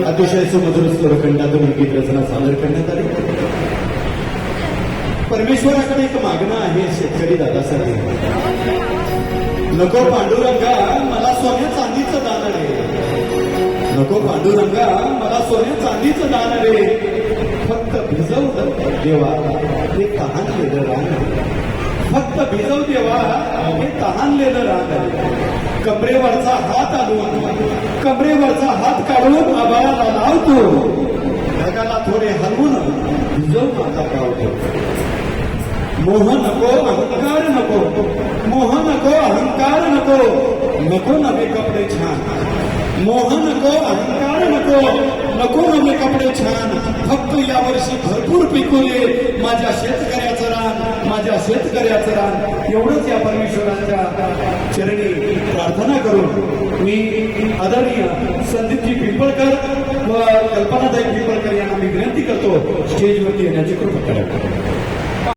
अतिशय सुमधुर स्वरखंडातून गीत रचना सादर करण्यात आली. परमेश्वराकडे एक मागणं आहे शेतकरी दादासाठी. नको पांडुरंगा मला सोन्या चांदीचं दान रे, नको पांडुरंगा मला सोन्या चांदीचं दान रे, फक्त भिजव देवा हे तहानलेलं रान, फक्त भिजव देवा हे तहानलेलं रान. कमरेवरचा हात आणून, कमरेवरचा हात काढून आबाळाला लावतो, ढगाला थोडे हलवून भिजव माता कावतो. मोह नको अहंकार नको, मोह नको अहंकार नको, नको नवे कपडे छान, मोह नको अहंकार नको, नको नवे कपडे छान, फक्त यावर्षी भरपूर पिकू दे माझ्या शेतकऱ्याचं रान, माझ्या शेतकऱ्याचं रान. एवढंच या परमेश्वराच्या चरणी प्रार्थना करून मी आदरणीय संदीपजी पिंपळकर व कल्पनाताई पिंपळकर यांना मी विनंती करतो स्टेजवरती येण्याची कृपा करा.